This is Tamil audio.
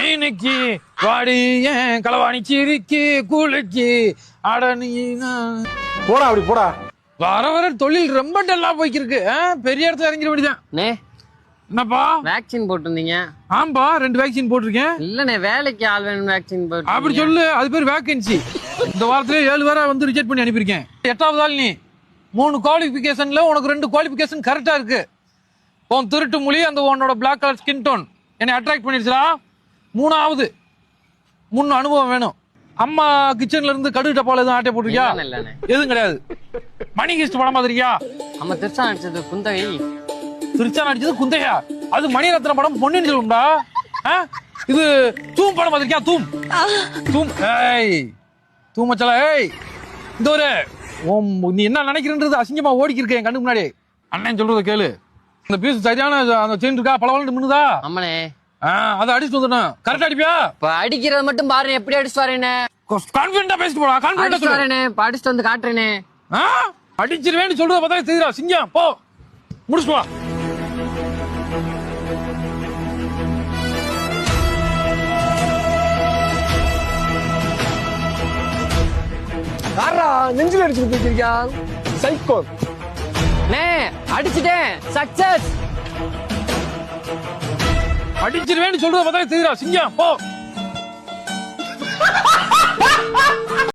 மைனிக்கு வாடி ஏன் களவாணி சிரிக்கி குளிக்கி அடனி போடா அப்படி போடா. வர வர தொழில் ரொம்ப டல்லா போய்க்கிருக்கு. பெரிய இடத்துல இறங்கிட வேண்டியதான். என்னப்பா வேக்சின் போட்டிருந்தீங்க? ஆம்பா 2 வேக்சின் போட்டிருக்கேன். இல்லண்ணே வேலைக்கு ஆள் வேணும் வேக்சின் போட்டு. அப்படி சொல்லு, அது பேர் வேகன்சி. இந்த வாரத்திலே 7 பேரை வந்து ரிஜெக்ட் பண்ணி அனுப்பியிருக்கேன். 8வது ஆள் நீ. 3 குவாலிஃபிகேஷன்ல உனக்கு 2 குவாலிஃபிகேஷன் கரெக்டா இருக்கு. உன் திருட்டு மொழி அந்த உன்னோட பிளாக் கலர் ஸ்கின் டோன் என்னை அட்ராக்ட் பண்ணிடுச்சுடா. 3வது முன் அனுபவம் வேணும். அம்மா கிச்சன்ல இருந்து கடுகு டப்பால எதுவும் ஆட்டை போட்டிருக்கியா? எதுவும் கிடையாது. மணி ஹிஸ்ட் படம் பாத்திருக்கியா? நம்ம திருச்சா நடிச்சது குந்தவை. திருச்சா நடிச்சது குந்தையா? அது மணிரத்ன படம் பொன்னியின் செல்வன்டா. இது தூம் படம் பாத்திருக்கியா? தூம் தூம். ஏய் தூமச்சல. ஏய் இந்த ஒரு நீ என்ன நினைக்கிறன்றது அசிங்கமா ஓடிக்கி இருக்கேன் கண்ணு முன்னாடி. அண்ணன் சொல்றத கேளு. இந்த பீஸ் சரியான அந்த செயின் இருக்கா? பளபளன்னு மின்னுதா? ஆமாண்ணே. அதை அடிச்சு வந்துடணும். கரெக்டா அடிப்பியா? இப்ப அடிக்கிறது மட்டும் பாரு, எப்படி அடிச்சு வரேனே. கான்ஃபிடண்டா பேசிட்டு போடா. கான்ஃபிடண்டா வரேனே, அடிச்சுட்டு வந்து காட்டுறேனே. அடிச்சிருவேன்னு சொல்றத பார்த்தா தெரியுதா? சிங்கம் போ முடிச்சுட்டு வா. யாரா நெஞ்சில அடிச்சு போயிருக்கியா? சைக்கோ. அடிச்சுட்டேன். சக்சஸ். அடிச்சிருவேன்னு சொல்றத பார்த்தா தெரியுதா? சிங்கம் போ.